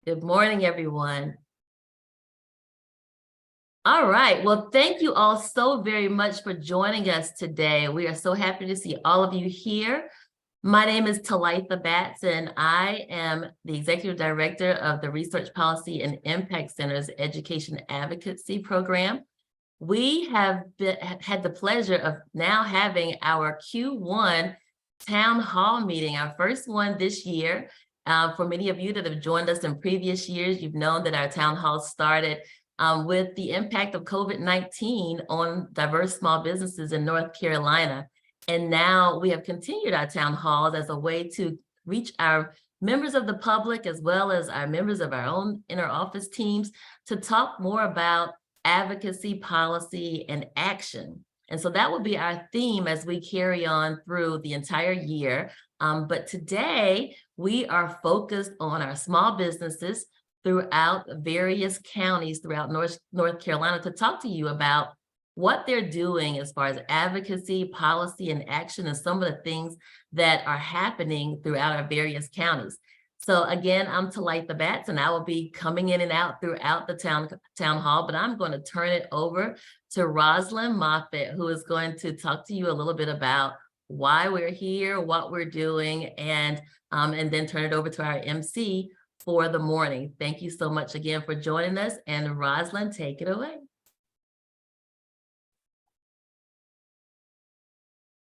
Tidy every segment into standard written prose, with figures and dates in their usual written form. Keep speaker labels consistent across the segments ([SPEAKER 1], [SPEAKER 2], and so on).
[SPEAKER 1] Good morning, everyone. All right. Well, thank you all so very much for joining us today. We are so happy to see all of you here. My name is Talitha Batts, and I am the Executive Director of the Research Policy and Impact Center's Education Advocacy Program. We have had the pleasure of now having our Q1 Town Hall meeting, our first one this year. For many of you that have joined us in previous years, you've known that our Town Hall started with the impact of COVID-19 on diverse small businesses in North Carolina. And now we have continued our town halls as a way to reach our members of the public, as well as our members of our own inner office teams, to talk more about advocacy, policy, and action. And so that will be our theme as we carry on through the entire year. But today we are focused on our small businesses throughout various counties throughout North Carolina to talk to you about what they're doing as far as advocacy, policy, and action, and some of the things that are happening throughout our various counties. So again, I'm Talitha Batts, and I will be coming in and out throughout the town hall, but I'm going to turn it over to Roslyn Moffitt, who is going to talk to you a little bit about why we're here, what we're doing, and then turn it over to our MC for the morning. Thank you so much again for joining us, and Roslyn, take it away.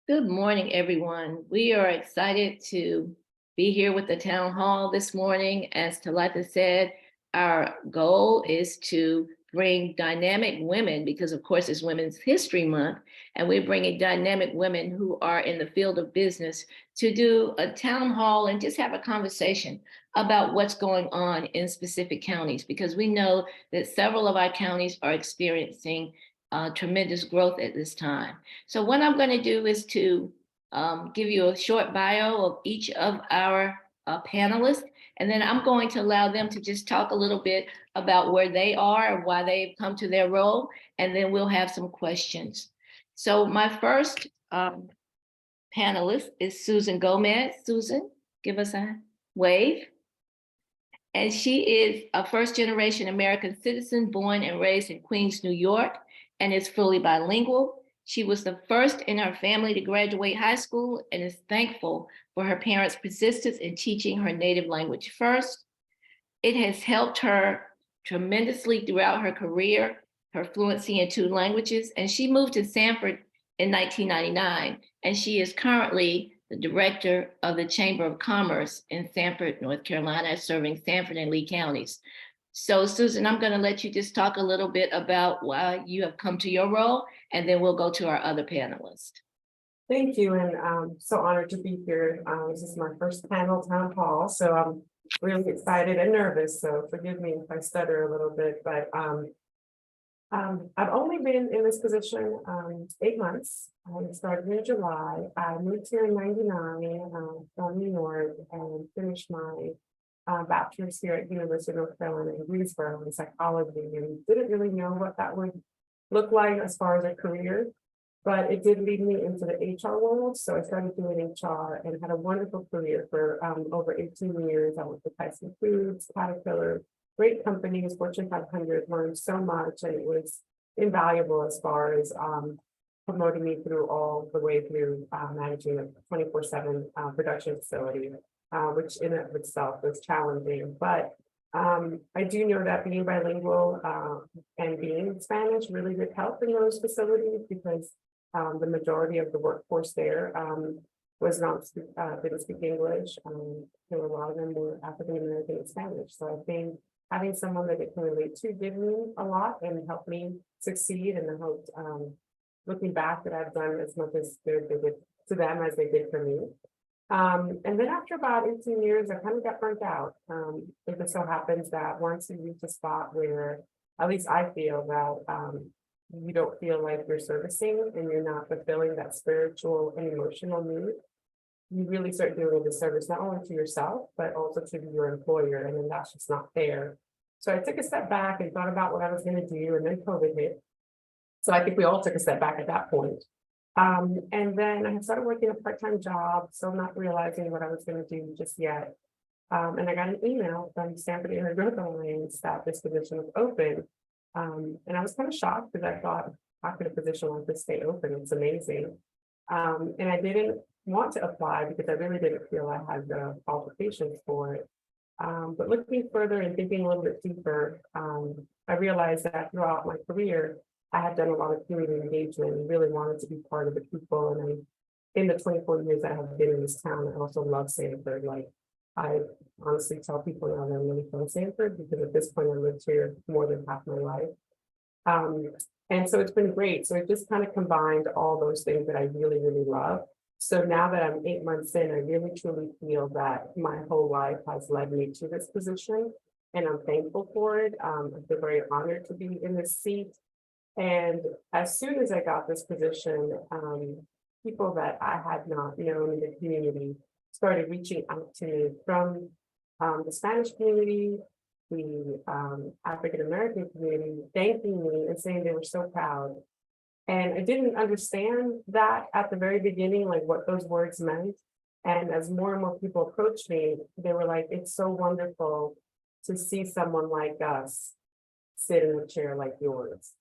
[SPEAKER 2] Good morning, everyone. We are excited to be here with the town hall this morning. As Talitha said, our goal is to bring dynamic women, because of course it's Women's History Month, and we're bringing dynamic women who are in the field of business to do a town hall and just have a conversation about what's going on in specific counties, because we know that several of our counties are experiencing tremendous growth at this time. So what I'm going to do is to give you a short bio of each of our panelists, and then I'm going to allow them to just talk a little bit about where they are and why they've come to their role, and then we'll have some questions. So my first panelist is Susan Gomez. Susan, give us a wave. And she is a first-generation American citizen born and raised in Queens, New York, and is fully bilingual. She was the first in her family to graduate high school and is thankful for her parents' persistence in teaching her native language first. It has helped her tremendously throughout her career, her fluency in 2 languages, and she moved to Sanford in 1999, and she is currently the director of the Chamber of Commerce in Sanford, North Carolina, serving Sanford and Lee counties. So Susan, I'm going to let you just talk a little bit about why you have come to your role, and then we'll go to our other panelists.
[SPEAKER 3] Thank you, and I'm so honored to be here. This is my first panel town hall, so I'm really excited and nervous, so forgive me if I stutter a little bit, but I've only been in this position 8 months. I started in July. I moved here in '99 from New York and finished my bachelor's here at the University of North Carolina in Greensboro in psychology, and didn't really know what that would look like as far as a career, but it did lead me into the HR world. So I started doing HR and had a wonderful career for over 18 years. I worked with Tyson Foods, Caterpillar, great companies, Fortune 500, learned so much, and it was invaluable as far as promoting me through all the way through managing a 24/7 production facility, which in and of itself was challenging. But I do know that being bilingual and being in Spanish really did help in those facilities, because the majority of the workforce there didn't speak English. There were a lot of them were African American and Spanish. So I think having someone that it can relate to did me a lot and helped me succeed. And I hope, looking back, that I've done as much as they did to them as they did for me. And then after about 18 years, I kind of got burnt out. It just so happens that once you reach a spot where, at least I feel that you don't feel like you're servicing and you're not fulfilling that spiritual and emotional need, you really start doing a disservice not only to yourself, but also to your employer. And then that's just not fair. So I took a step back and thought about what I was going to do, and then COVID hit. So I think we all took a step back at that point. And then I started working a part-time job, so not realizing what I was going to do just yet. And I got an email from Stanford Inner Growth Alliance that this position was open. And I was kind of shocked because I thought, how could a position like this stay open? It's amazing. And I didn't want to apply because I really didn't feel I had the qualifications for it. But looking further and thinking a little bit deeper, I realized that throughout my career, I had done a lot of community engagement and really wanted to be part of the people. And in the 24 years that I have been in this town, I also love Sanford. Like, I honestly tell people now that I'm really from Sanford because at this point I lived here more than half my life. And so it's been great. So it just kind of combined all those things that I really, really love. So now that I'm 8 months in, I really truly feel that my whole life has led me to this position, and I'm thankful for it. I feel very honored to be in this seat. And as soon as I got this position, people that I had not known in the community started reaching out to me from the Spanish community, the African American community, thanking me and saying they were so proud. And I didn't understand that at the very beginning, like what those words meant. And as more and more people approached me, they were like, it's so wonderful to see someone like us sit in a chair like yours.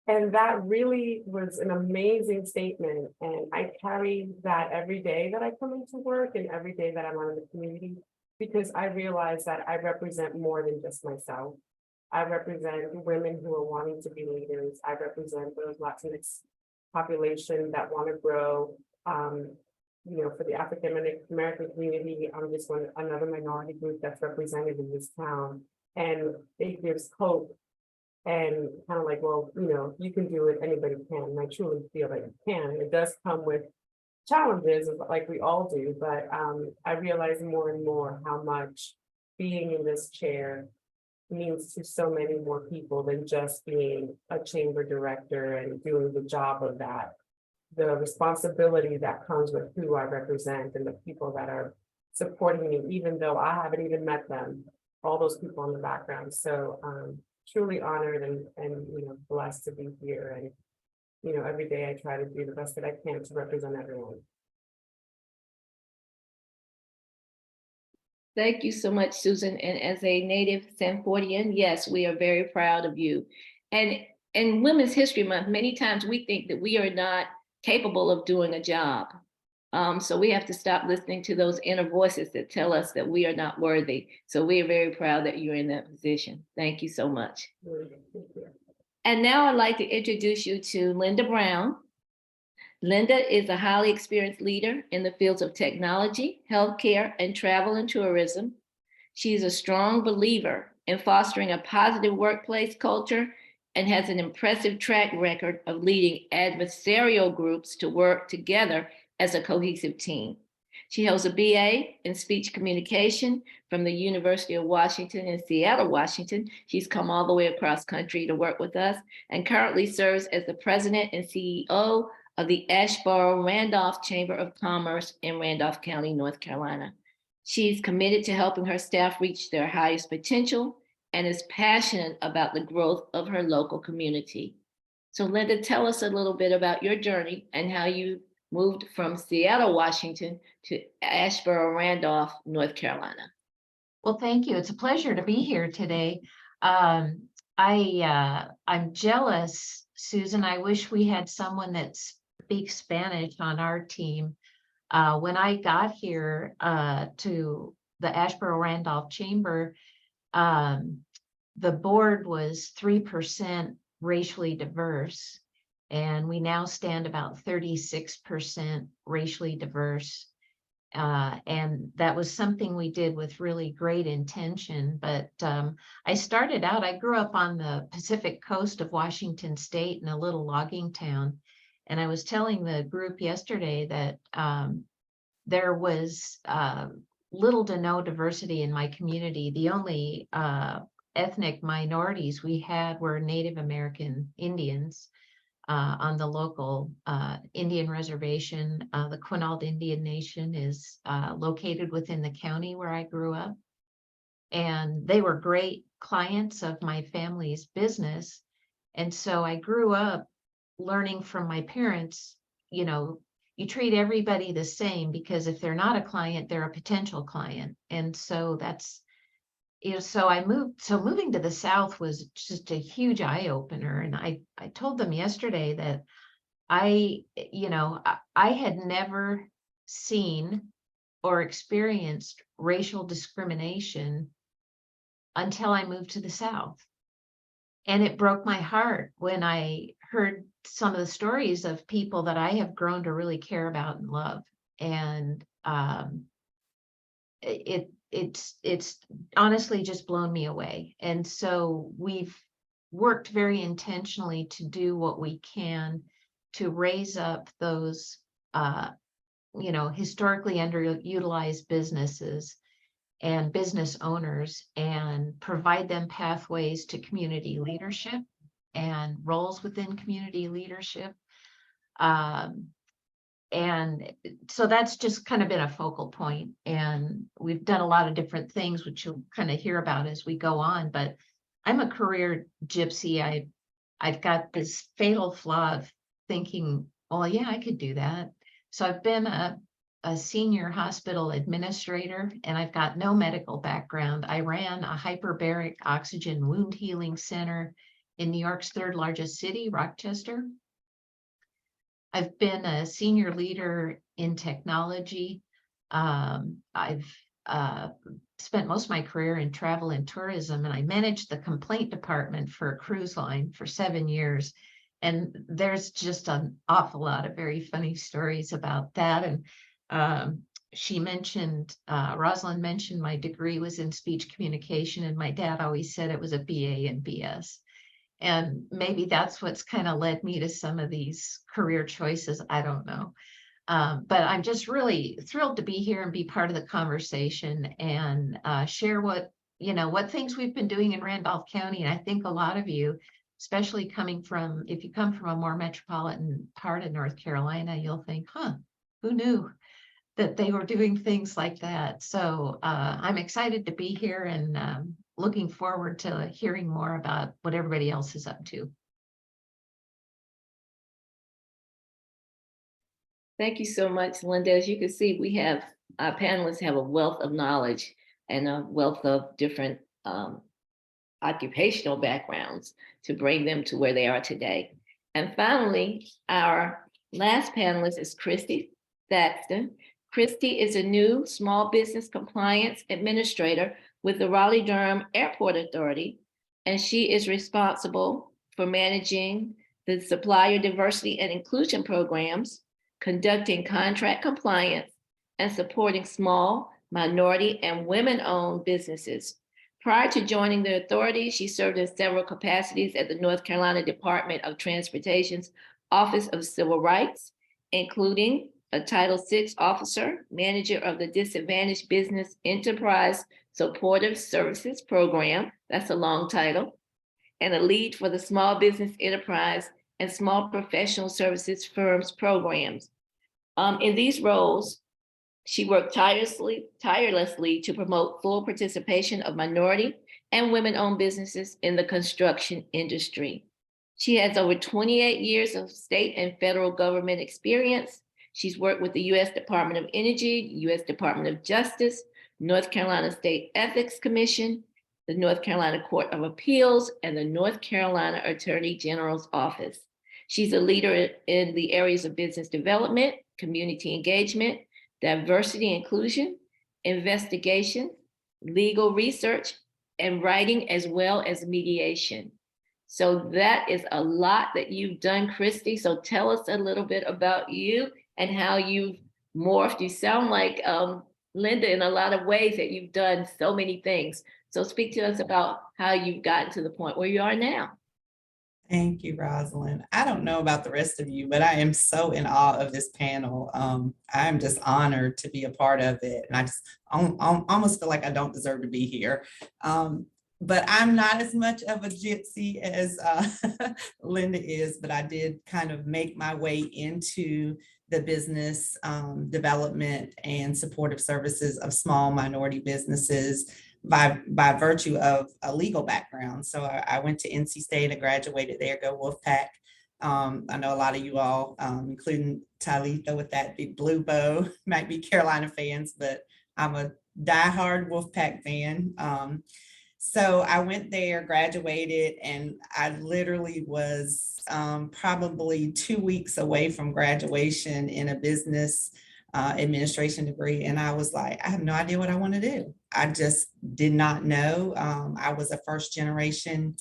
[SPEAKER 3] And that really was an amazing statement. And I carry that every day that I come into work and every day that I'm out in the community, because I realize that I represent more than just myself. I represent women who are wanting to be leaders. I represent those Latinx population that want to grow. For the African American community, I'm just another minority group that's represented in this town. And it gives hope and kind of like, well, you can do it, anybody can. And I truly feel that you can. It does come with challenges, like we all do, but I realize more and more how much being in this chair means to so many more people than just being a chamber director and doing the job of that. The responsibility that comes with who I represent and the people that are supporting me, even though I haven't even met them, all those people in the background. So truly honored and blessed to be here. And every day I try to do the best that I can to represent everyone.
[SPEAKER 2] Thank you so much, Susan. And as a native Sanfordian, yes, we are very proud of you. And in Women's History Month, many times we think that we are not capable of doing a job. So we have to stop listening to those inner voices that tell us that we are not worthy. So we are very proud that you're in that position. Thank you so much.
[SPEAKER 3] Thank you.
[SPEAKER 2] And now I'd like to introduce you to Linda Brown. Linda is a highly experienced leader in the fields of technology, healthcare, and travel and tourism. She is a strong believer in fostering a positive workplace culture and has an impressive track record of leading adversarial groups to work together as a cohesive team. She holds a BA in speech communication from the University of Washington in Seattle, Washington. She's come all the way across country to work with us and currently serves as the president and CEO of the Asheboro-Randolph Chamber of Commerce in Randolph County, North Carolina. She's committed to helping her staff reach their highest potential and is passionate about the growth of her local community. So Linda, tell us a little bit about your journey and how you moved from Seattle, Washington to Asheboro-Randolph, North Carolina.
[SPEAKER 4] Well, thank you. It's a pleasure to be here today. I'm jealous, Susan. I wish we had someone that speaks Spanish on our team. When I got here to the Asheboro-Randolph Chamber, the board was 3% racially diverse, and we now stand about 36% racially diverse. And that was something we did with really great intention. But I started out, I grew up on the Pacific coast of Washington State in a little logging town. And I was telling the group yesterday that there was little to no diversity in my community. The only ethnic minorities we had were Native American Indians on the local Indian reservation. The Quinault Indian Nation is located within the county where I grew up. And they were great clients of my family's business. And so I grew up learning from my parents, you treat everybody the same, because if they're not a client, they're a potential client. And so that's, so moving to the South was just a huge eye opener. And I told them yesterday that I had never seen or experienced racial discrimination until I moved to the South. And it broke my heart when I heard some of the stories of people that I have grown to really care about and love. And it's honestly just blown me away. And so we've worked very intentionally to do what we can to raise up those historically underutilized businesses and business owners, and provide them pathways to community leadership and roles within community leadership. And so that's just kind of been a focal point. And we've done a lot of different things, which you'll kind of hear about as we go on. But I'm a career gypsy. I've got this fatal flaw of thinking, well, yeah, I could do that. So I've been a senior hospital administrator, and I've got no medical background. I ran a hyperbaric oxygen wound healing center in New York's third largest city, Rochester. I've been a senior leader in technology. I've spent most of my career in travel and tourism, and I managed the complaint department for a cruise line for 7 years. And there's just an awful lot of very funny stories about that. And Roslyn mentioned my degree was in speech communication, and my dad always said it was a BA and BS. And maybe that's what's kind of led me to some of these career choices. I don't know. But I'm just really thrilled to be here and be part of the conversation and share what things we've been doing in Randolph County. And I think a lot of you, especially if you come from a more metropolitan part of North Carolina, you'll think, who knew that they were doing things like that? So I'm excited to be here and looking forward to hearing more about what everybody else is up to.
[SPEAKER 2] Thank you so much, Linda. As you can see, our panelists have a wealth of knowledge and a wealth of different occupational backgrounds to bring them to where they are today. And finally, our last panelist is Christy Thaxton. Christy is a new small business compliance administrator with the Raleigh-Durham Airport Authority, and she is responsible for managing the supplier diversity and inclusion programs, conducting contract compliance, and supporting small, minority, and women-owned businesses. Prior to joining the authority, she served in several capacities at the North Carolina Department of Transportation's Office of Civil Rights, including a Title VI officer, manager of the Disadvantaged Business Enterprise Supportive Services Program, that's a long title, and a lead for the Small Business Enterprise and Small Professional Services Firms programs. In these roles, she worked tirelessly to promote full participation of minority and women-owned businesses in the construction industry. She has over 28 years of state and federal government experience. She's worked with the U.S. Department of Energy, U.S. Department of Justice, North Carolina State Ethics Commission, the North Carolina Court of Appeals, and the North Carolina Attorney General's Office. She's a leader in the areas of business development, community engagement, diversity inclusion, investigation, legal research, and writing, as well as mediation. So that is a lot that you've done, Christy. So tell us a little bit about you and how you've morphed. You sound like Linda in a lot of ways, that you've done so many things. So speak to us about how you've gotten to the point where you are now.
[SPEAKER 5] Thank you, Roslyn. I don't know about the rest of you, but I am so in awe of this panel. I'm just honored to be a part of it. And I just almost feel like I don't deserve to be here. But I'm not as much of a gypsy as Linda is, but I did kind of make my way into the business development and supportive services of small minority businesses by virtue of a legal background. So I went to NC State, I graduated there, go Wolfpack. I know a lot of you all, including Talitha with that big blue bow, might be Carolina fans, but I'm a diehard Wolfpack fan. So I went there, graduated, and I literally was probably 2 weeks away from graduation in a business administration degree. And I was like, I have no idea what I want to do. I just did not know. I was a first generation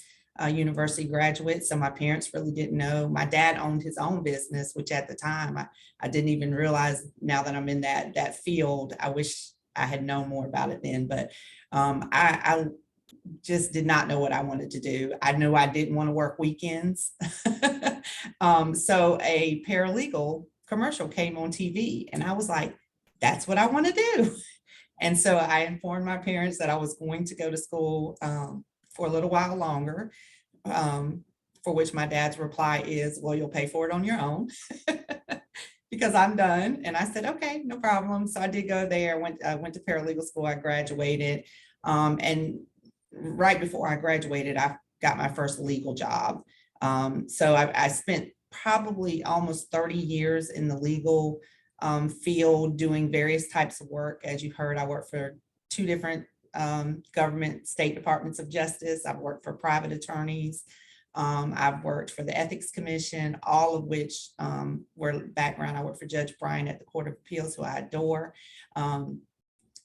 [SPEAKER 5] university graduate, so my parents really didn't know. My dad owned his own business, which at the time I didn't even realize. Now that I'm in that field, I wish I had known more about it then. But I just did not know what I wanted to do. I knew I didn't want to work weekends. So a paralegal commercial came on TV and I was like, that's what I want to do. And so I informed my parents that I was going to go to school for a little while longer, for which my dad's reply is, well, you'll pay for it on your own. Because I'm done. And I said, okay, no problem. So I did go there, went to paralegal school, I graduated. And right before I graduated, I got my first legal job. So I spent probably almost 30 years in the legal field doing various types of work. As you heard, I worked for 2 different government state departments of justice. I've worked for private attorneys. I've worked for the Ethics Commission, all of which were background. I worked for Judge Bryan at the Court of Appeals, who I adore.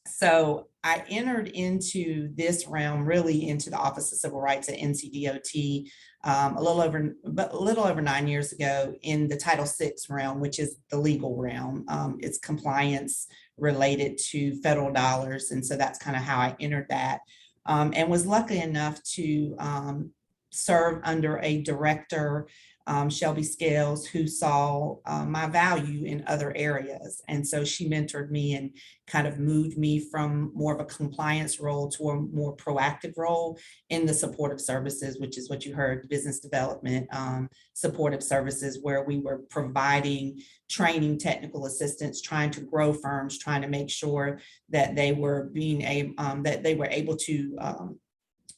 [SPEAKER 5] So I entered into this realm, really into the Office of Civil Rights at NCDOT a little over 9 years ago in the Title VI realm, which is the legal realm. It's compliance related to federal dollars. And so that's kind of how I entered that, and was lucky enough to serve under a director, Shelby Scales, who saw my value in other areas. And so she mentored me and kind of moved me from more of a compliance role to a more proactive role in the supportive services, which is what you heard, business development, supportive services, where we were providing training, technical assistance, trying to grow firms, trying to make sure that they were able to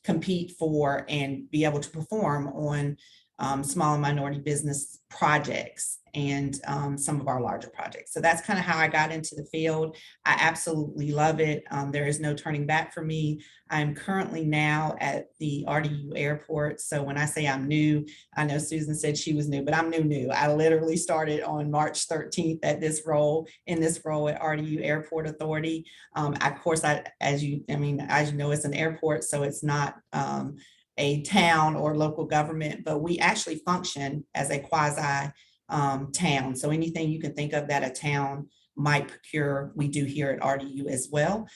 [SPEAKER 5] compete for and be able to perform on small and minority business projects and some of our larger projects. So that's kind of how I got into the field. I absolutely love it. There is no turning back for me. I'm currently now at the RDU airport. So when I say I'm new, I know Susan said she was new, but I'm new. I literally started on March 13th in this role at RDU Airport Authority. Of course, as you know, it's an airport, so it's not a town or local government, but we actually function as a quasi town. So anything you can think of that a town might procure, we do here at RDU as well.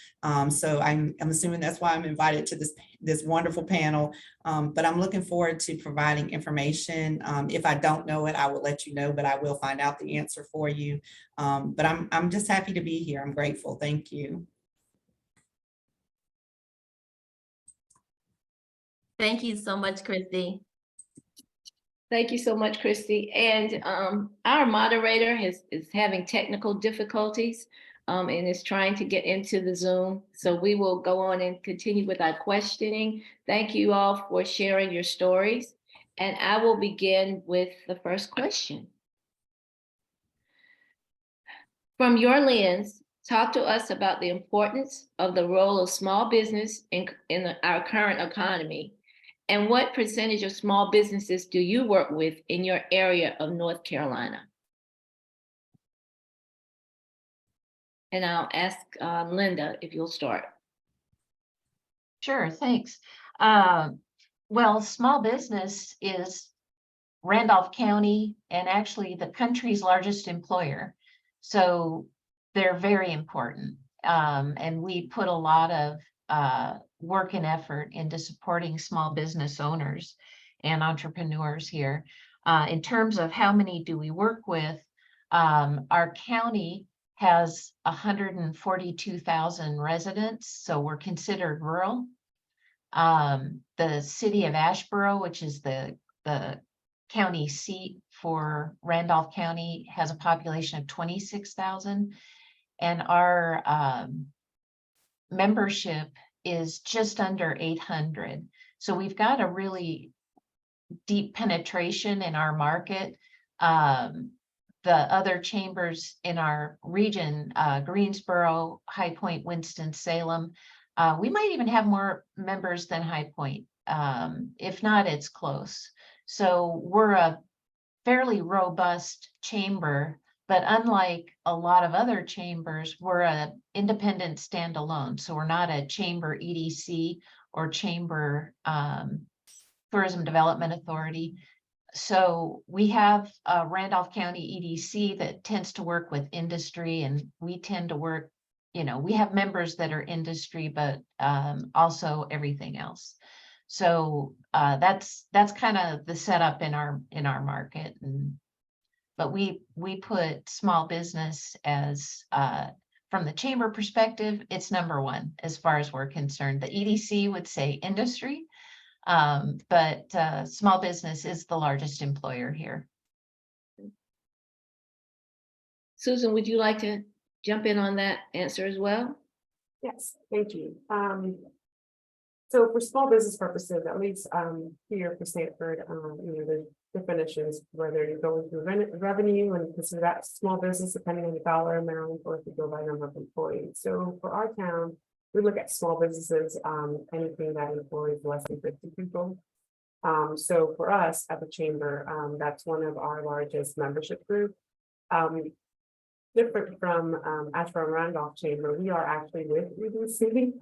[SPEAKER 5] So I'm assuming that's why I'm invited to this wonderful panel. But I'm looking forward to providing information. If I don't know it, I will let you know, but I will find out the answer for you. But I'm just happy to be here. I'm grateful. Thank you.
[SPEAKER 1] Thank you so much, Christy.
[SPEAKER 2] Thank you so much, Christy. And our moderator is having technical difficulties and is trying to get into the Zoom. So we will go on and continue with our questioning. Thank you all for sharing your stories. And I will begin with the first question. From your lens, talk to us about the importance of the role of small business in our current economy. And what percentage of small businesses do you work with in your area of North Carolina? And I'll ask Linda if you'll start.
[SPEAKER 4] Sure, thanks. Well, small business is Randolph County and actually the country's largest employer. So they're very important. And we put a lot of work and effort into supporting small business owners and entrepreneurs here. In terms of how many do we work with, our county has 142,000 residents, so we're considered rural. The city of Asheboro, which is the county seat for Randolph County, has a population of 26,000, and our membership is just under 800. So we've got a really deep penetration in our market. The other chambers in our region, Greensboro, High Point, Winston-Salem, we might even have more members than High Point. If not, it's close. So we're a fairly robust chamber, but unlike a lot of other chambers, we're an independent standalone. So we're not a chamber EDC or chamber tourism development authority. So we have a Randolph County EDC that tends to work with industry, and we tend to work, we have members that are industry, but also everything else. So that's kind of the setup in our market. But we put small business as from the chamber perspective, it's number one as far as we're concerned. The EDC would say industry. But small business is the largest employer here.
[SPEAKER 2] Susan, would you like to jump in on that answer as well?
[SPEAKER 3] Yes, thank you. So for small business purposes, at least here for Sanford, the definitions, whether you're going through revenue and consider that small business depending on the dollar amount, or if you go by number of employees. So for our town, we look at small businesses, anything that employs less than 50 people. So for us at the chamber, that's one of our largest membership groups. Different from Ashburn Randolph Chamber, we are actually with EDC.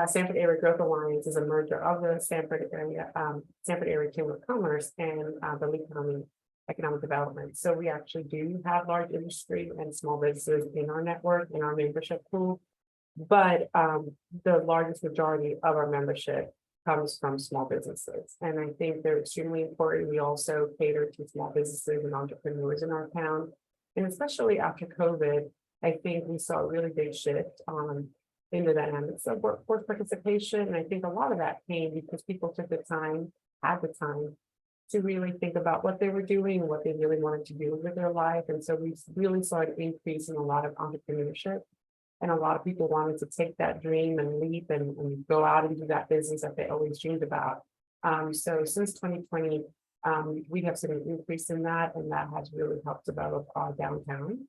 [SPEAKER 3] Sanford Area Growth Alliance is a merger of the Sanford Area Chamber of Commerce and the Lee County Economic Development. So we actually do have large industry and small businesses in our network, in our membership pool. But the largest majority of our membership comes from small businesses. And I think they're extremely important. We also cater to small businesses and entrepreneurs in our town. And especially after COVID, I think we saw a really big shift in the dynamics of workforce participation. And I think a lot of that came because people took the time, had the time to really think about what they were doing, what they really wanted to do with their life. And so we really saw an increase in a lot of entrepreneurship. And a lot of people wanted to take that dream and leap and go out and do that business that they always dreamed about. So since 2020, we have seen an increase in that, and that has really helped develop our downtown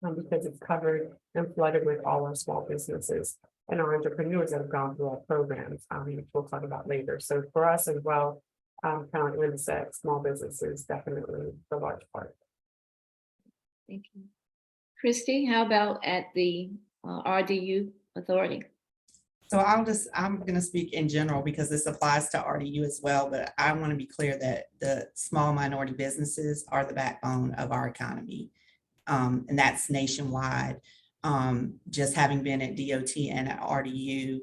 [SPEAKER 3] because it's covered and flooded with all our small businesses and our entrepreneurs that have gone through our programs, which we'll talk about later. So for us as well, kind of like Linda said, small business is definitely the large part.
[SPEAKER 2] Thank you. Christy, how about at the RDU authority?
[SPEAKER 5] So I'm going to speak in general because this applies to RDU as well, but I want to be clear that the small minority businesses are the backbone of our economy. And that's nationwide. Just having been at DOT and at RDU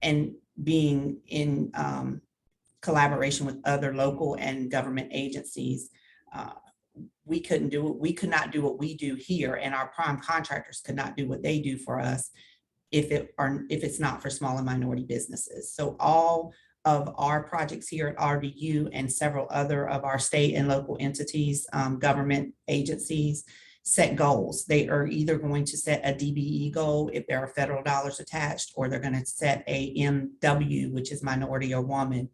[SPEAKER 5] and being in collaboration with other local and government agencies, we could not do what we do here, and our prime contractors could not do what they do for us if it's not for small and minority businesses. So all of our projects here at RDU and several other of our state and local entities, government agencies, set goals. They are either going to set a DBE goal if there are federal dollars attached, or they're going to set a MW, which is minority or woman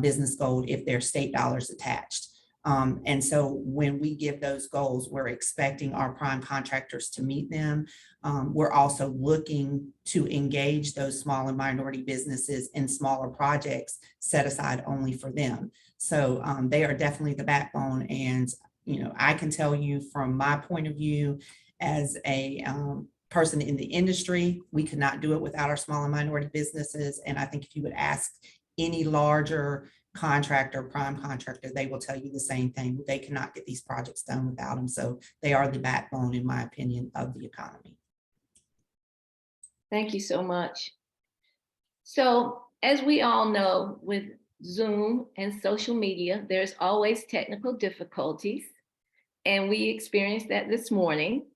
[SPEAKER 5] business goal if there are state dollars attached. And so when we give those goals, we're expecting our prime contractors to meet them. We're also looking to engage those small and minority businesses in smaller projects set aside only for them. So they are definitely the backbone. And, I can tell you from my point of view as a person in the industry, we could not do it without our small and minority businesses. And I think if you would ask any larger contractor, prime contractor, they will tell you the same thing. They cannot get these projects done without them. So they are the backbone, in my opinion, of the economy.
[SPEAKER 2] Thank you so much. So as we all know, with Zoom and social media, there's always technical difficulties. And we experienced that this morning.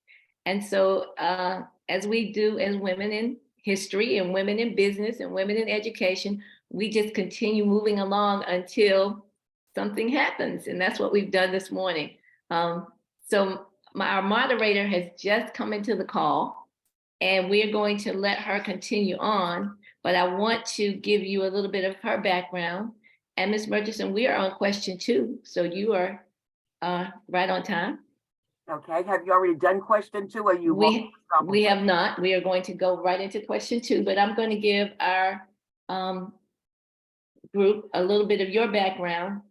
[SPEAKER 2] And so as we do as women in history and women in business and women in education, we just continue moving along until something happens. And that's what we've done this morning. So our moderator has just come into the call, and we're going to let her continue on. But I want to give you a little bit of her background. And Ms. Murchison, we are on question 2, so you are right on time.
[SPEAKER 6] Okay, have you already done question 2 or you?
[SPEAKER 2] We have not. We are going to go right into question 2, but I'm going to give our group a little bit of your background.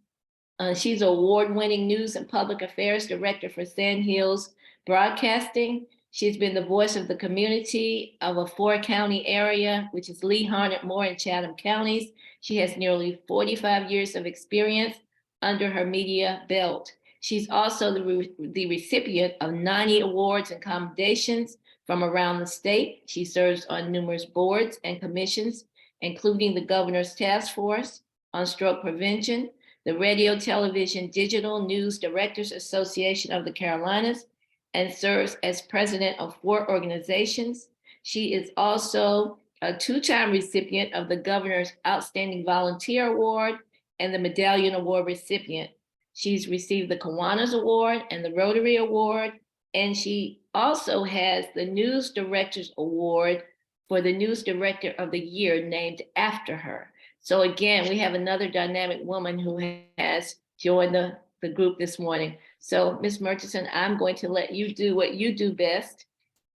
[SPEAKER 2] She's an award-winning news and public affairs director for Sand Hills Broadcasting. She's been the voice of the community of a 4-county area, which is Lee, Harnett, Moore, and Chatham counties. She has nearly 45 years of experience under her media belt. She's also the recipient of 90 awards and commendations from around the state. She serves on numerous boards and commissions, including the Governor's Task Force on Stroke Prevention, the Radio, Television, Digital News Directors Association of the Carolinas, and serves as president of 4 organizations. She is also a 2-time recipient of the Governor's Outstanding Volunteer Award and the Medallion Award recipient. She's received the Kiwanis Award and the Rotary Award, and she also has the News Directors Award for the News Director of the Year named after her. So again, we have another dynamic woman who has joined the group this morning. So Ms. Murchison, I'm going to let you do what you do best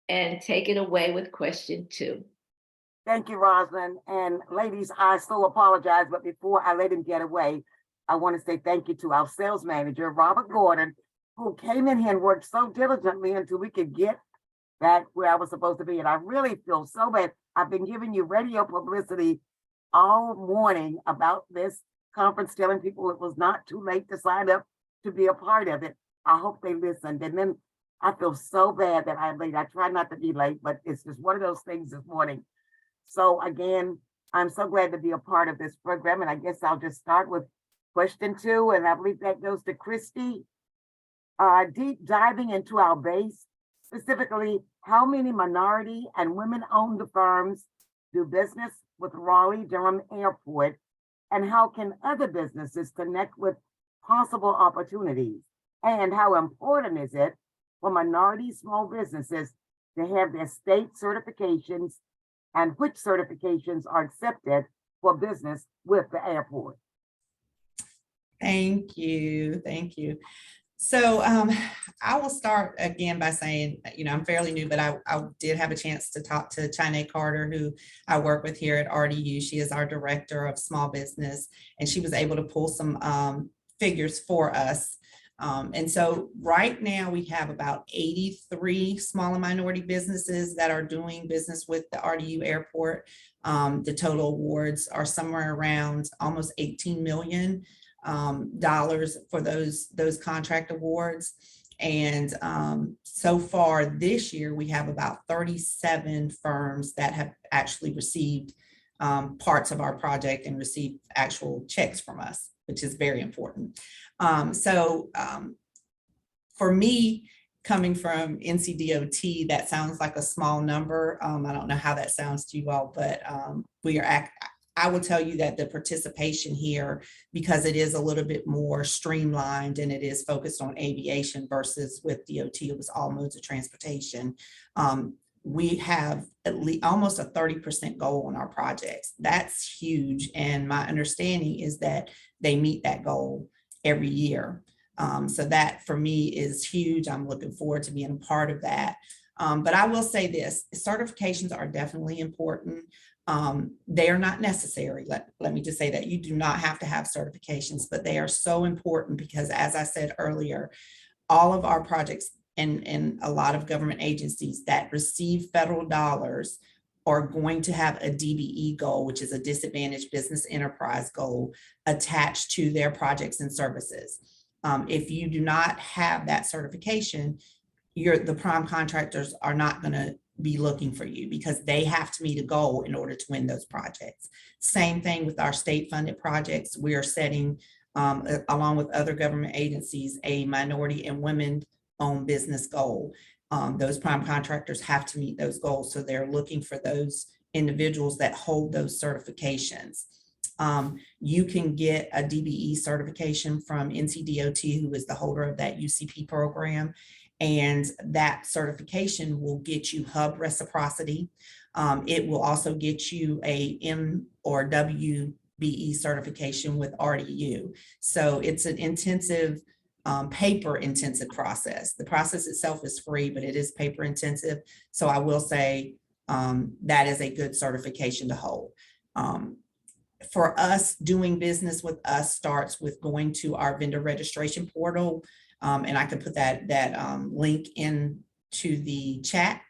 [SPEAKER 2] and take it away with question 2.
[SPEAKER 6] Thank you, Roslyn. And ladies, I so apologize, but before I let him get away, I want to say thank you to our sales manager, Robert Gordon, who came in here and worked so diligently until we could get back where I was supposed to be. And I really feel so bad. I've been giving you radio publicity all morning about this conference, telling people it was not too late to sign up to be a part of it. I hope they listened. And then I feel so bad that I'm late. I try not to be late, but it's just one of those things this morning. So again, I'm so glad to be a part of this program. And I guess I'll just start with question 2. And I believe that goes to Christy. Deep diving into our base, specifically, how many minority and women-owned firms do business with Raleigh-Durham Airport? And how can other businesses connect with possible opportunities? And how important is it for minority small businesses to have their state certifications, and which certifications are accepted for business with the airport?
[SPEAKER 5] Thank you. Thank you. So I will start again by saying, I'm fairly new, but I did have a chance to talk to China Carter, who I work with here at RDU. She is our director of small business, and she was able to pull some figures for us. And so right now we have about 83 small and minority businesses that are doing business with the RDU airport. The total awards are somewhere around almost $18 million for those contract awards. And so far this year, we have about 37 firms that have actually received parts of our project and received actual checks from us, which is very important. For me, coming from NCDOT, that sounds like a small number. I don't know how that sounds to you all, but I will tell you that the participation here, because it is a little bit more streamlined and it is focused on aviation versus with DOT, it was all modes of transportation. We have at least almost a 30% goal on our projects. That's huge. And my understanding is that they meet that goal every year. So that for me is huge. I'm looking forward to being a part of that. But I will say this, certifications are definitely important. They are not necessary. Let me just say that you do not have to have certifications, but they are so important because, as I said earlier, all of our projects and a lot of government agencies that receive federal dollars are going to have a DBE goal, which is a disadvantaged business enterprise goal, attached to their projects and services. If you do not have that certification, the prime contractors are not going to be looking for you because they have to meet a goal in order to win those projects. Same thing with our state funded projects. We are setting, along with other government agencies, a minority and women owned business goal. Those prime contractors have to meet those goals. So they're looking for those individuals that hold those certifications. You can get a DBE certification from NCDOT, who is the holder of that UCP program. And that certification will get you hub reciprocity. It will also get you a M or W DBE certification with RDU. So it's an intensive, paper intensive process. The process itself is free, but it is paper intensive. So I will say that is a good certification to hold. For us, doing business with us starts with going to our vendor registration portal. And I can put that link into the chat.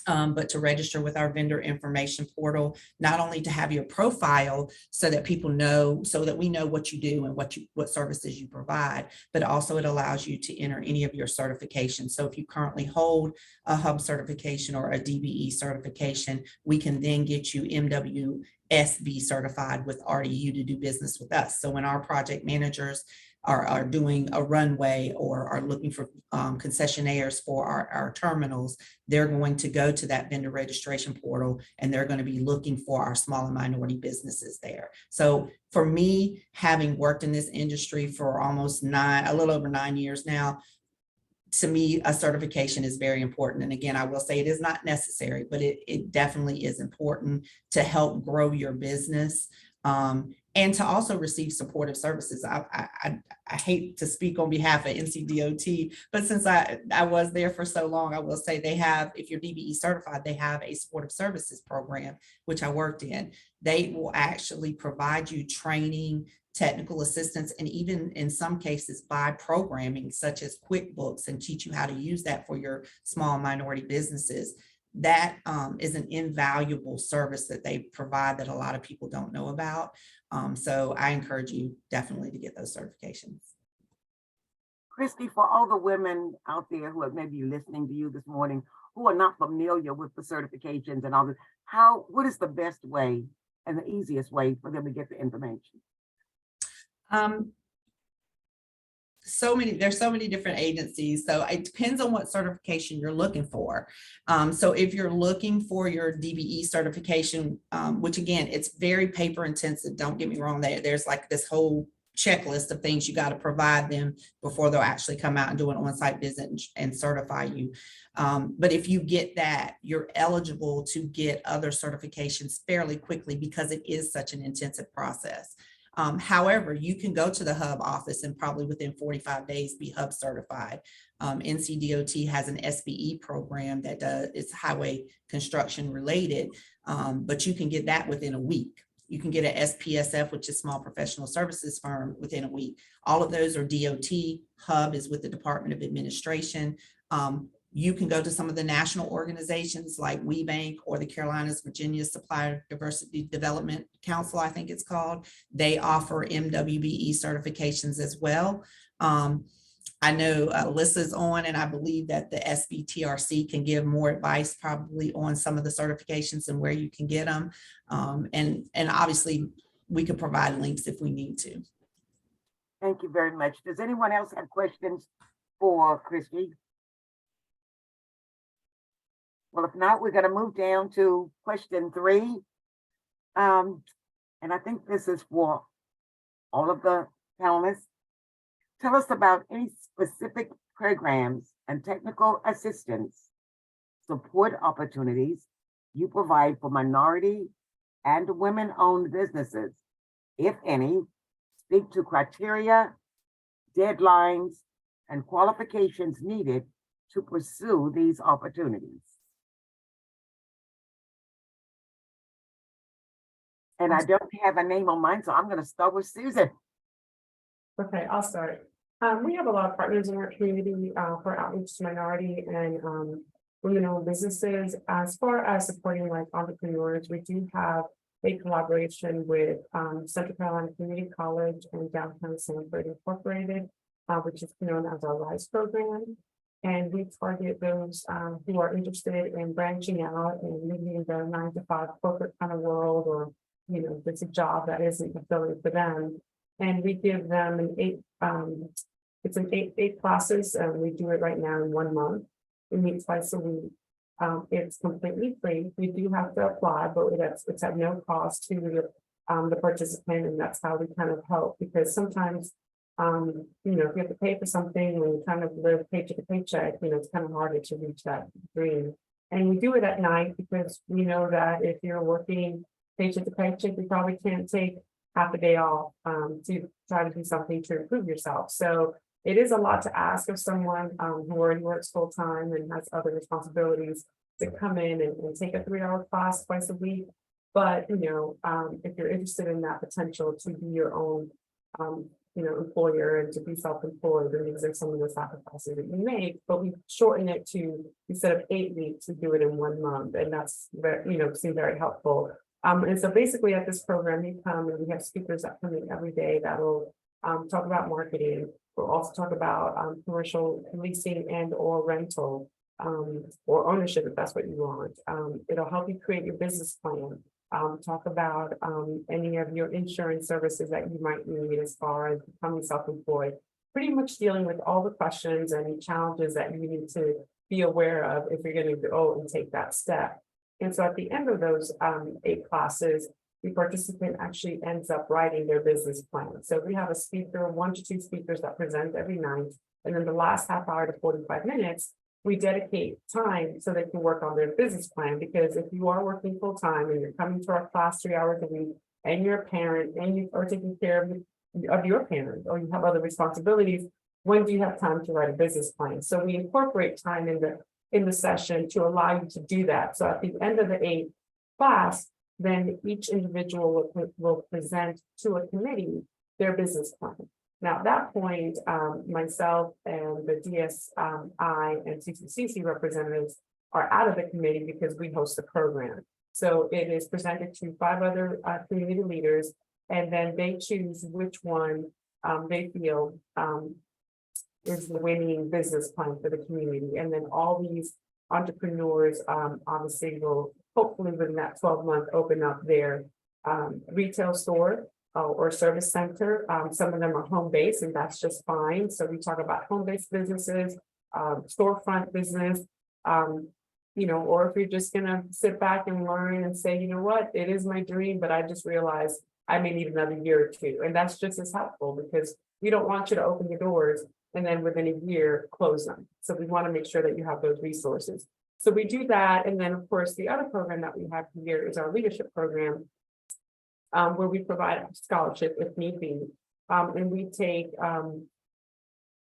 [SPEAKER 5] But to register with our vendor information portal, not only to have your profile so that people know, so that we know what you do and what services you provide, but also it allows you to enter any of your certifications. So if you currently hold a hub certification or a DBE certification, we can then get you MWSB certified with RDU to do business with us. So when our project managers are doing a runway or are looking for concessionaires for our terminals, they're going to go to that vendor registration portal and they're going to be looking for our small and minority businesses there. So for me, having worked in this industry for almost a little over 9 years now, to me, a certification is very important. And again, I will say it is not necessary, but it definitely is important to help grow your business. And to also receive supportive services. I hate to speak on behalf of NCDOT, but since I was there for so long, I will say they have, if you're DBE certified, they have a supportive services program, which I worked in. They will actually provide you training, technical assistance, and even in some cases buy programming such as QuickBooks and teach you how to use that for your small minority businesses. That is an invaluable service that they provide that a lot of people don't know about. So I encourage you definitely to get those certifications.
[SPEAKER 6] Christy, for all the women out there who are maybe listening to you this morning, who are not familiar with the certifications and all this, what is the best way and the easiest way for them to get the information?
[SPEAKER 5] There's so many different agencies. So it depends on what certification you're looking for. So if you're looking for your DBE certification, which again, it's very paper intensive. Don't get me wrong. There's like this whole checklist of things you got to provide them before they'll actually come out and do an on-site visit and certify you. But if you get that, you're eligible to get other certifications fairly quickly because it is such an intensive process. However, you can go to the hub office and probably within 45 days be hub certified. NCDOT has an SBE program that it's highway construction related, but you can get that within a week. You can get an SPSF, which is small professional services firm, within a week. All of those are DOT. Hub is with the Department of Administration. You can go to some of the national organizations like WeBank or the Carolinas Virginia Supplier Diversity Development Council, I think it's called. They offer MWBE certifications as well. I know Alyssa's on, and I believe that the SBTRC can give more advice probably on some of the certifications and where you can get them. And obviously we could provide links if we need to.
[SPEAKER 6] Thank you very much. Does anyone else have questions for Christy? Well, if not, we're going to move down to question 3. And I think this is for all of the panelists. Tell us about any specific programs and technical assistance support opportunities you provide for minority and women-owned businesses, if any. Speak to criteria, deadlines, and qualifications needed to pursue these opportunities. And I don't have a name on mine, so I'm going to start with Susan.
[SPEAKER 3] Okay, I'll start. We have a lot of partners in our community for outreach to minority and women-owned businesses. As far as supporting like entrepreneurs, we do have a collaboration with Central Carolina Community College and Downtown Sanford Incorporated, which is known as our RISE program. And we target those who are interested in branching out and leaving their 9-to-5 corporate kind of world, or it's a job that isn't fulfilling for them. And we give them an eight classes. We do it right now in 1 month. We meet twice a week. It's completely free. We do have to apply, but it's at no cost to the participant, and that's how we kind of help, because sometimes if you have to pay for something and you kind of live paycheck to paycheck, it's kind of harder to reach that dream. And we do it at night because we know that if you're working paycheck to paycheck, you probably can't take half a day off, to try to do something to improve yourself. So it is a lot to ask of someone, who already works full time and has other responsibilities to come in and take a 3-hour class twice a week. But, if you're interested in that potential to be your own, employer and to be self-employed, then these are some of the sacrifices that you make, but we shorten it to, instead of 8 weeks, we do it in 1 month, and that's very, seemed very helpful. And so basically at this program, you come and we have speakers that come in every day that'll talk about marketing. We'll also talk about commercial leasing and or rental, or ownership if that's what you want. It'll help you create your business plan. Talk about any of your insurance services that you might need as far as becoming self-employed. Pretty much dealing with all the questions and challenges that you need to be aware of if you're going to go and take that step. And so at the end of those 8 classes, the participant actually ends up writing their business plan. So we have a speaker, 1 to 2 speakers that present every night. And then the last half hour to 45 minutes, we dedicate time so they can work on their business plan. Because if you are working full time and you're coming to our class 3 hours a week, and you're a parent and you are taking care of your parent, or you have other responsibilities, when do you have time to write a business plan? So we incorporate time in the session to allow you to do that. So at the end of the 8 class, then each individual will present to a committee their business plan. Now, at that point, myself and the DSI and CCCC representatives are out of the committee because we host the program. So it is presented to 5 other community leaders, and then they choose which one they feel is the winning business plan for the community. And then all these entrepreneurs obviously will hopefully within that 12-month open up their retail store or service center. Some of them are home-based, and that's just fine. So we talk about home-based businesses, storefront business, or if you're just gonna sit back and learn and say, you know what, it is my dream, but I just realized I may need another year or 2. And that's just as helpful, because we don't want you to open the doors and then within a year close them. So we want to make sure that you have those resources. So we do that. And then, of course, the other program that we have here is our leadership program, where we provide a scholarship if need be. And we take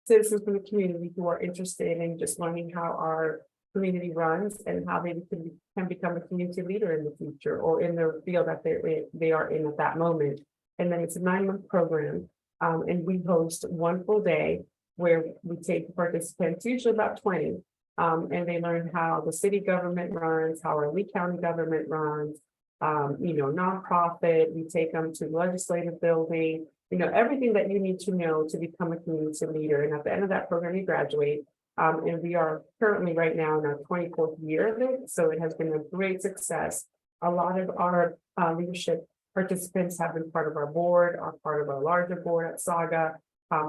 [SPEAKER 3] citizens from the community who are interested in just learning how our community runs and how they can become a community leader in the future or in the field that they are in at that moment. And then it's a 9-month program. And we host 1 full day where we take participants, usually about 20, and they learn how the city government runs, how our Lee County government runs, nonprofit. We take them to the legislative building, everything that you need to know to become a community leader. And at the end of that program, you graduate. And we are currently right now in our 24th year of it. So it has been a great success. A lot of our leadership participants have been part of our board, are part of our larger board at Saga,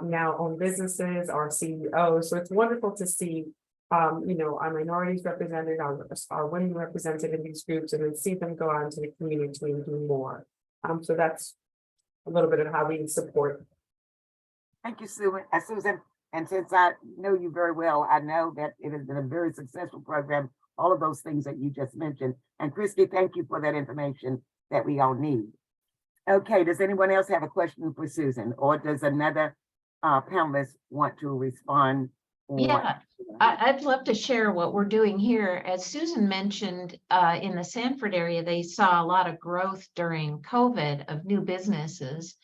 [SPEAKER 3] now own businesses, our CEO. So it's wonderful to see, our minorities represented, our women represented in these groups, and then see them go out into the community and do more. So that's a little bit of how we support.
[SPEAKER 6] Thank you, Susan. And since I know you very well, I know that it has been a very successful program, all of those things that you just mentioned. And Christy, thank you for that information that we all need. Okay, does anyone else have a question for Susan, or does another panelist want to respond?
[SPEAKER 4] Yeah, I'd love to share what we're doing here. As Susan mentioned, in the Sanford area, they saw a lot of growth during COVID of new businesses.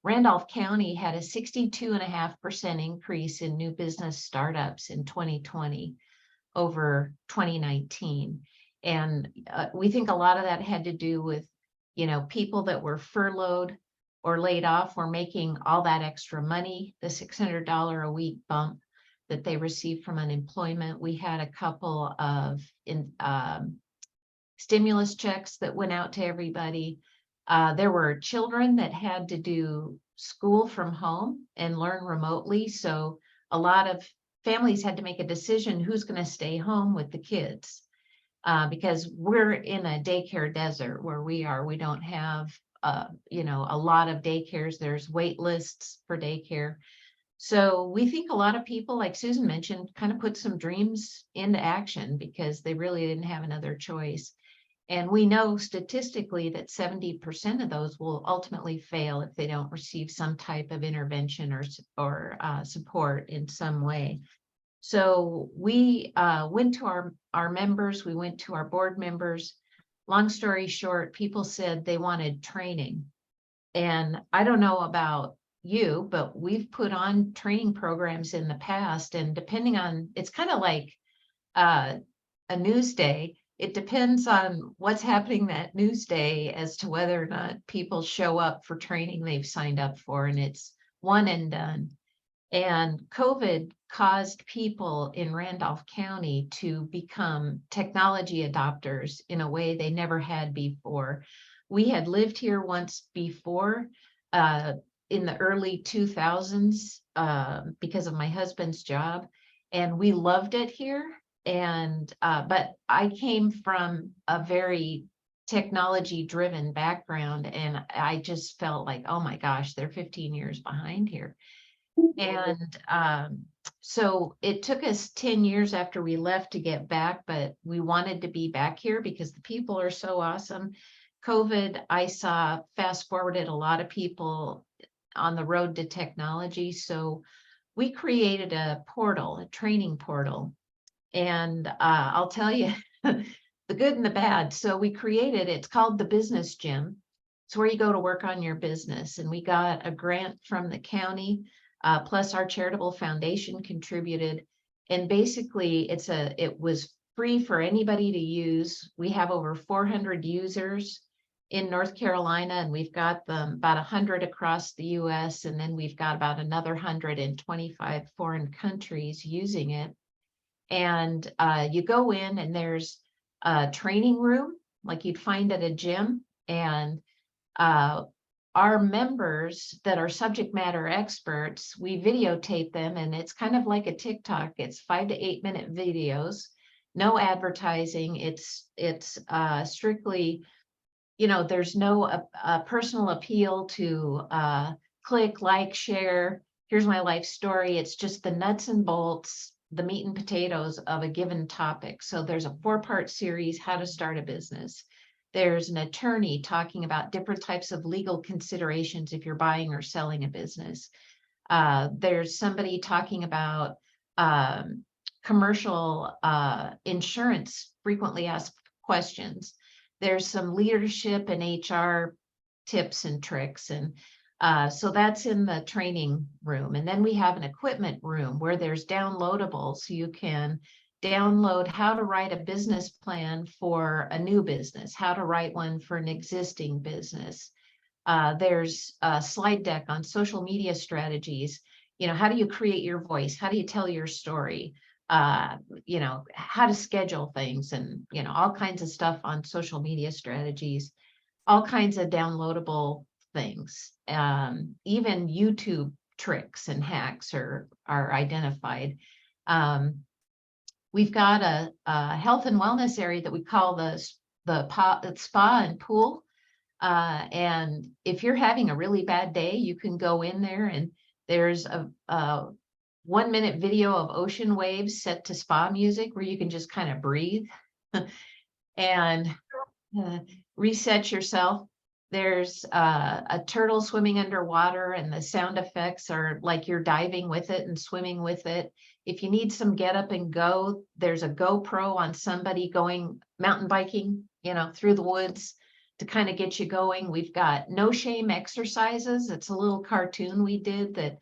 [SPEAKER 4] Randolph County had a 62.5% increase in new business startups in 2020 over 2019. And we think a lot of that had to do with, people that were furloughed or laid off were making all that extra money, the $600 a week bump that they received from unemployment. We had a couple of stimulus checks that went out to everybody. There were children that had to do school from home and learn remotely. So a lot of families had to make a decision who's going to stay home with the kids, because we're in a daycare desert where we are. We don't have, a lot of daycares. There's wait lists for daycare. So we think a lot of people, like Susan mentioned, kind of put some dreams into action because they really didn't have another choice. And we know statistically that 70% of those will ultimately fail if they don't receive some type of intervention or support in some way. So we went to our members, we went to our board members. Long story short, people said they wanted training. And I don't know about you, but we've put on training programs in the past, and depending on, it's kind of like a news day. It depends on what's happening that news day as to whether or not people show up for training they've signed up for, and it's one and done. And COVID caused people in Randolph County to become technology adopters in a way they never had before. We had lived here once before in the early 2000s because of my husband's job, and we loved it here. And but I came from a very technology driven background, and I just felt like, oh my gosh, they're 15 years behind here. And so it took us 10 years after we left to get back, but we wanted to be back here because the people are so awesome. COVID, I saw fast forwarded a lot of people on the road to technology. So we created a portal, a training portal. And I'll tell you the good and the bad. So we created, it's called the Business Gym. It's where you go to work on your business. And we got a grant from the county, plus our charitable foundation contributed. And basically it was free for anybody to use. We have over 400 users in North Carolina, and we've got them about 100 across the US. And then we've got about another 100 in 25 foreign countries using it. And you go in and there's a training room like you'd find at a gym. And our members that are subject matter experts, we videotape them, and it's kind of like a TikTok. It's 5 to 8 minute videos, no advertising. It's strictly, you know, there's no personal appeal to click, like, share. Here's my life story. It's just the nuts and bolts, the meat and potatoes of a given topic. So there's a 4-part series, how to start a business. There's an attorney talking about different types of legal considerations if you're buying or selling a business. There's somebody talking about commercial insurance, frequently asked questions. There's some leadership and HR tips and tricks. And so that's in the training room. And then we have an equipment room where there's downloadables. So you can download how to write a business plan for a new business, how to write one for an existing business. There's a slide deck on social media strategies. You know, how do you create your voice? How do you tell your story? You know, how to schedule things, and, you know, all kinds of stuff on social media strategies, all kinds of downloadable things. Even YouTube tricks and hacks are identified. We've got a health and wellness area that we call the spa and pool. And if you're having a really bad day, you can go in there, and there's a 1-minute video of ocean waves set to spa music where you can just kind of breathe and reset yourself. There's a turtle swimming underwater, and the sound effects are like you're diving with it and swimming with it. If you need some get up and go, there's a GoPro on somebody going mountain biking, you know, through the woods to kind of get you going. We've got no shame exercises. It's a little cartoon we did that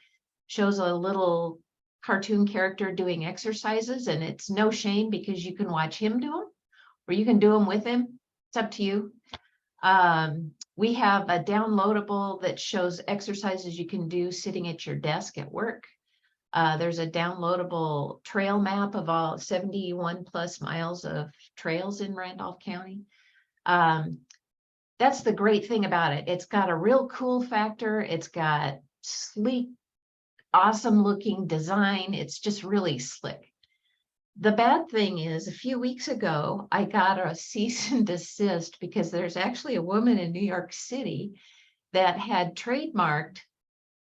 [SPEAKER 4] shows a little cartoon character doing exercises, and it's no shame because you can watch him do them or you can do them with him. It's up to you. We have a downloadable that shows exercises you can do sitting at your desk at work. There's a downloadable trail map of all 71 plus miles of trails in Randolph County. That's the great thing about it. It's got a real cool factor. It's got sleek, awesome looking design. It's just really slick. The bad thing is, a few weeks ago, I got a cease and desist because there's actually a woman in New York City that had trademarked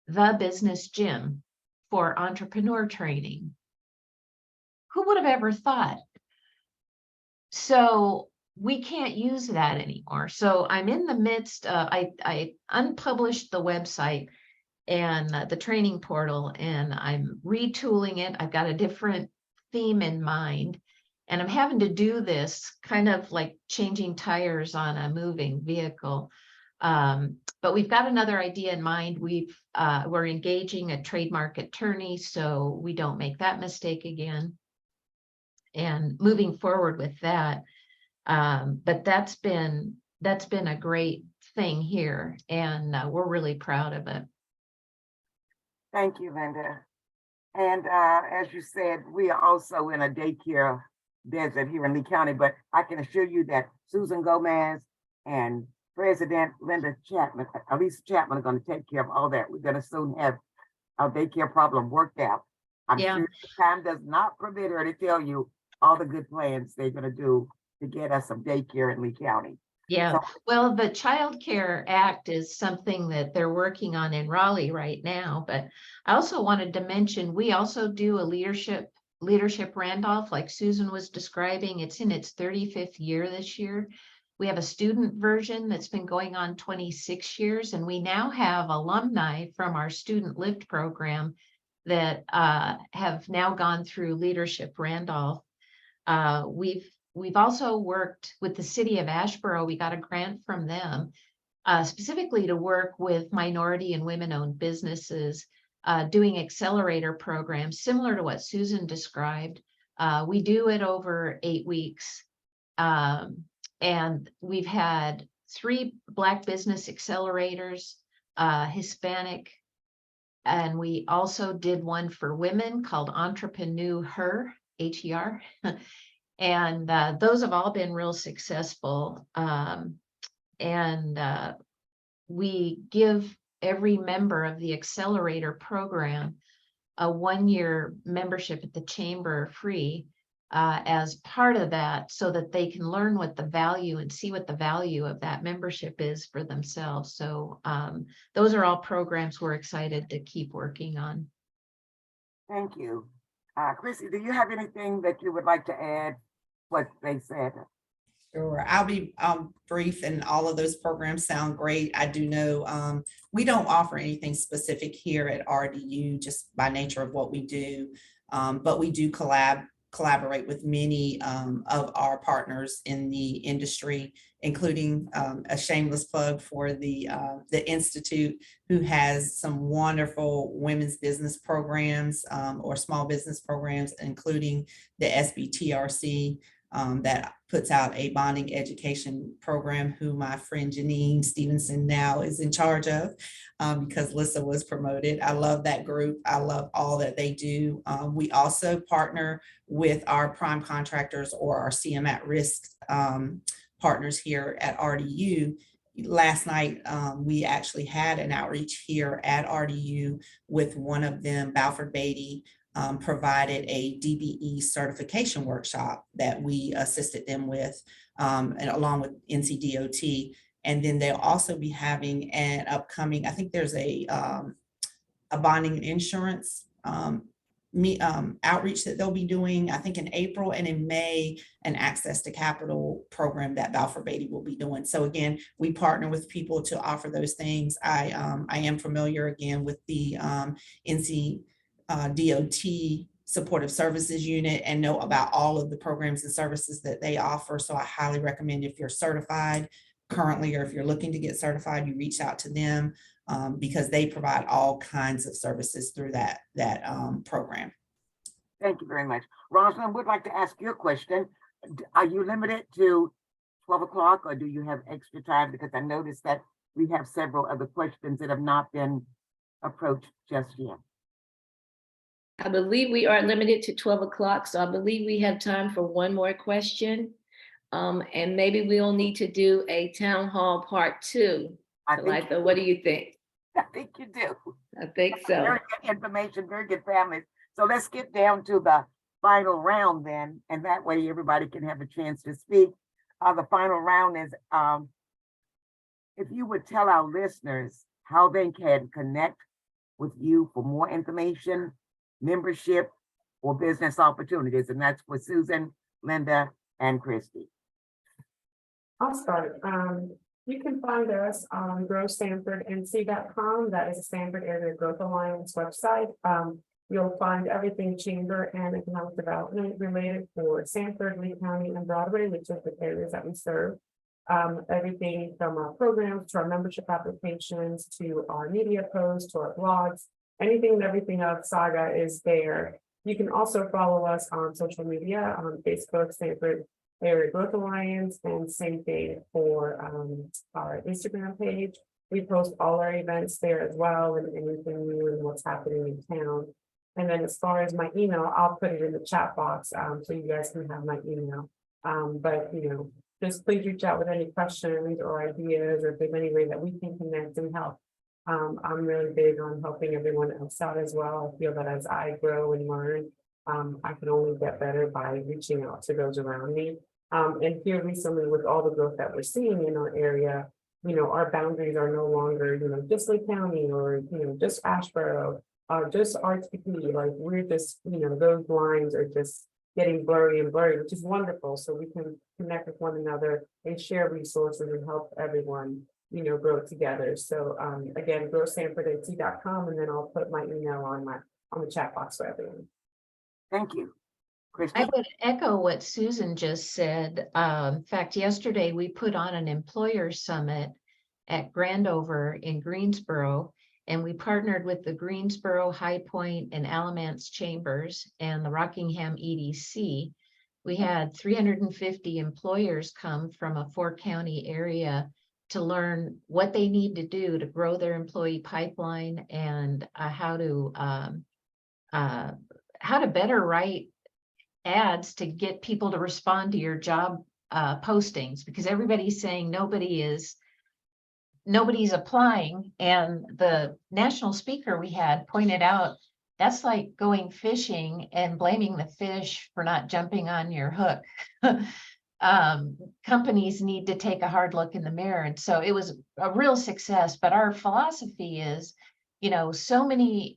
[SPEAKER 4] the Business Gym for entrepreneur training. Who would have ever thought? So we can't use that anymore. So I'm in the midst of, I unpublished the website and the training portal, and I'm retooling it. I've got a different theme in mind. And I'm having to do this kind of like changing tires on a moving vehicle. But we've got another idea in mind. We're engaging a trademark attorney so we don't make that mistake again. And moving forward with that. But that's been a great thing here, and we're really proud of it.
[SPEAKER 6] Thank you, Linda. And as you said, we are also in a daycare desert here in Lee County, but I can assure you that Susan Gomez and President Linda Chapman, Lisa Chapman, are going to take care of all that. We're going to soon have our daycare problem worked out. I'm sure time does not permit her to tell you all the good plans they're going to do to get us some daycare in Lee County.
[SPEAKER 4] Yeah,
[SPEAKER 6] So,
[SPEAKER 4] well, the Child Care Act is something that they're working on in Raleigh right now, but I also wanted to mention, we also do a leadership Randolph, like Susan was describing. It's in its 35th year this year. We have a student version that's been going on 26 years, and we now have alumni from our Student Lift program that have now gone through Leadership Randolph. We've also worked with the city of Asheboro. We got a grant from them specifically to work with minority and women-owned businesses, doing accelerator programs similar to what Susan described. We do it over 8 weeks. And we've had 3 Black business accelerators, Hispanic, and we also did one for women called Entrepreneur Her, H-E-R. And those have all been real successful. We give every member of the accelerator program a 1-year membership at the chamber free as part of that, so that they can learn what the value and see what the value of that membership is for themselves. So those are all programs we're excited to keep working on.
[SPEAKER 6] thank you. Chrissy, do you have anything that you would like to add what they said?
[SPEAKER 5] Sure, I'll be brief, and all of those programs sound great. I do know we don't offer anything specific here at RDU just by nature of what we do, but we do collaborate with many of our partners in the industry, including a shameless plug for the Institute, who has some wonderful women's business programs or small business programs, including the SBTRC. That puts out a bonding education program, who my friend Janine Stevenson now is in charge of because Lissa was promoted. I love that group. I love all that they do. We also partner with our prime contractors or our CM at risk partners here at RDU. Last night, we actually had an outreach here at RDU with one of them, Balfour Beatty, provided a DBE certification workshop that we assisted them with, and along with NCDOT. And then they'll also be having an upcoming, I think there's a bonding and insurance outreach that they'll be doing, I think in April, and in May, an access to capital program that Balfour Beatty will be doing. So again, we partner with people to offer those things. I am familiar again with the NCDOT Supportive Services Unit and know about all of the programs and services that they offer. So I highly recommend, if you're certified currently, or if you're looking to get certified, you reach out to them because they provide all kinds of services through that program.
[SPEAKER 6] Thank you very much. Roslyn, would like to ask you a question. Are you limited to 12 o'clock, or do you have extra time? Because I noticed that we have several other questions that have not been approached just yet.
[SPEAKER 2] I believe we are limited to 12 o'clock, so I believe we have time for one more question. And maybe we'll need to do a town hall part 2. Talitha, what do you think?
[SPEAKER 6] I think you do.
[SPEAKER 2] I think so.
[SPEAKER 6] Very good information, very good families. So let's get down to the final round then, and that way everybody can have a chance to speak. The final round is, if you would tell our listeners how they can connect with you for more information, membership, or business opportunities, and that's for Susan, Linda, and Christy.
[SPEAKER 3] I'll start. You can find us on growsanfordnc.com. That is a Sanford Area Growth Alliance website. You'll find everything chamber and economic development related for Sanford, Lee County, and Broadway, which are the areas that we serve. Everything from our programs to our membership applications to our media posts to our blogs, anything and everything of Saga is there. You can also follow us on social media on Facebook, Sanford Area Growth Alliance, and same thing for our Instagram page. We post all our events there as well and anything new and what's happening in town. And then as far as my email, I'll put it in the chat box so you guys can have my email. But just please reach out with any questions or ideas, or if there's any way that we can connect and help. I'm really big on helping everyone else out as well. I feel that as I grow and learn, I can only get better by reaching out to those around me. And here recently, with all the growth that we're seeing in our area, our boundaries are no longer, just Lake County or, just Asheboro, just RTP. Like we're just, those lines are just getting blurry and blurry, which is wonderful. So we can connect with one another and share resources and help everyone, grow together. So again, growsanfordnc.com, and then I'll put my email on the chat box for everyone.
[SPEAKER 6] Thank you. Christy?
[SPEAKER 4] I would echo what Susan just said. In fact, yesterday we put on an employer summit at Grandover in Greensboro, and we partnered with the Greensboro, High Point, and Alamance Chambers and the Rockingham EDC. We had 350 employers come from a 4-county area to learn what they need to do to grow their employee pipeline and how to better write ads to get people to respond to your job postings, because everybody's saying nobody's applying. And the national speaker we had pointed out that's like going fishing and blaming the fish for not jumping on your hook. Companies need to take a hard look in the mirror. And so it was a real success. But our philosophy is, so many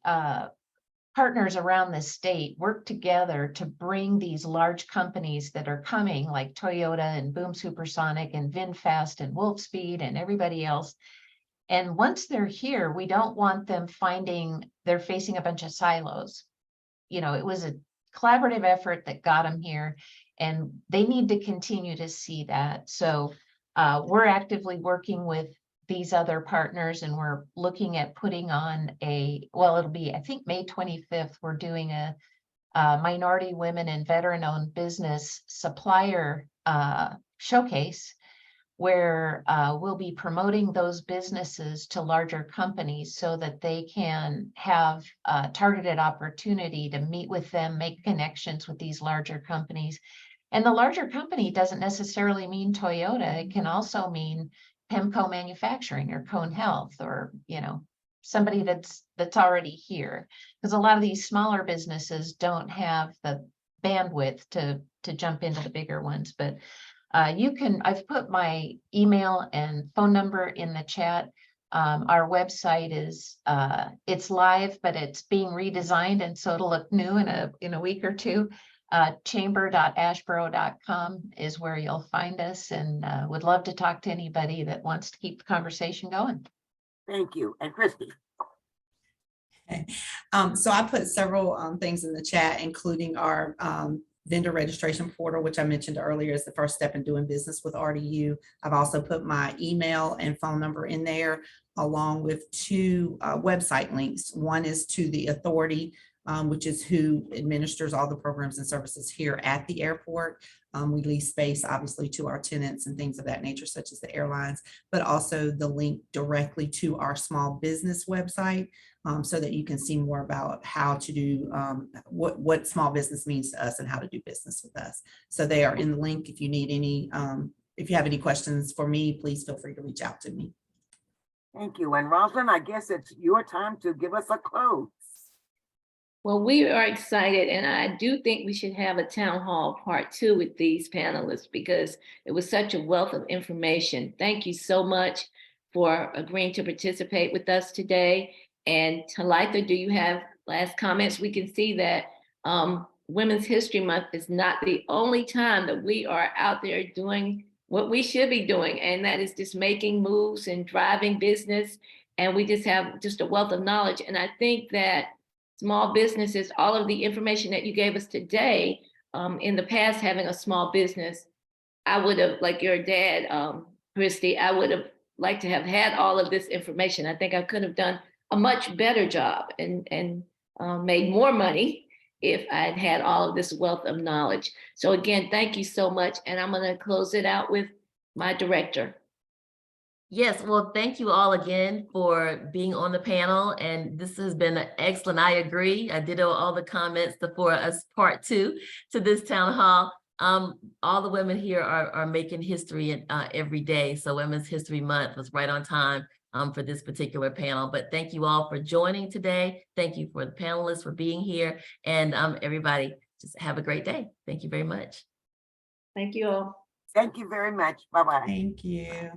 [SPEAKER 4] partners around the state work together to bring these large companies that are coming, like Toyota and Boom Supersonic and VinFast and Wolfspeed and everybody else. And once they're here, we don't want them finding they're facing a bunch of silos. It was a collaborative effort that got them here, and they need to continue to see that. So we're actively working with these other partners, and we're looking at putting on it'll be, I think, May 25th, we're doing a minority women and veteran-owned business supplier showcase, where we'll be promoting those businesses to larger companies so that they can have a targeted opportunity to meet with them, make connections with these larger companies. And the larger company doesn't necessarily mean Toyota. It can also mean Pemco Manufacturing or Cone Health, or somebody that's already here, because a lot of these smaller businesses don't have the bandwidth to jump into the bigger ones. But I've put my email and phone number in the chat. Our website is it's live, but it's being redesigned, and so it'll look new in a week or two. Chamber.asheboro.com is where you'll find us, and would love to talk to anybody that wants to keep the conversation going.
[SPEAKER 6] Thank you. And Christy?
[SPEAKER 5] So I put several things in the chat, including our vendor registration portal, which I mentioned earlier is the first step in doing business with RDU. I've also put my email and phone number in there, along with 2 website links. One is to the authority, which is who administers all the programs and services here at the airport. We lease space, obviously, to our tenants and things of that nature, such as the airlines, but also the link directly to our small business website, so that you can see more about how to do what small business means to us and how to do business with us. So they are in the link. If you need any, if you have any questions for me, please feel free to reach out to me.
[SPEAKER 6] Thank you. And Roslyn, I guess it's your time to give us a close.
[SPEAKER 2] Well, we are excited, and I do think we should have a town hall part 2 with these panelists, because it was such a wealth of information. Thank you so much for agreeing to participate with us today. And Talitha, do you have last comments? We can see that Women's History Month is not the only time that we are out there doing what we should be doing, and that is just making moves and driving business. And we just have just a wealth of knowledge. And I think that small businesses, all of the information that you gave us today, in the past, having a small business, I would have, like your dad, Christy, I would have liked to have had all of this information. I think I could have done a much better job and made more money if I'd had all of this wealth of knowledge. So again, thank you so much. And I'm going to close it out with my director.
[SPEAKER 1] Yes, well, thank you all again for being on the panel. And this has been excellent. I agree. I did all the comments for us part 2 to this town hall. All the women here are making history every day. So Women's History Month was right on time for this particular panel. But thank you all for joining today. Thank you for the panelists for being here. And everybody, just have a great day. Thank you very much.
[SPEAKER 2] Thank you all.
[SPEAKER 6] Thank you very much. Bye-bye.
[SPEAKER 5] Thank you.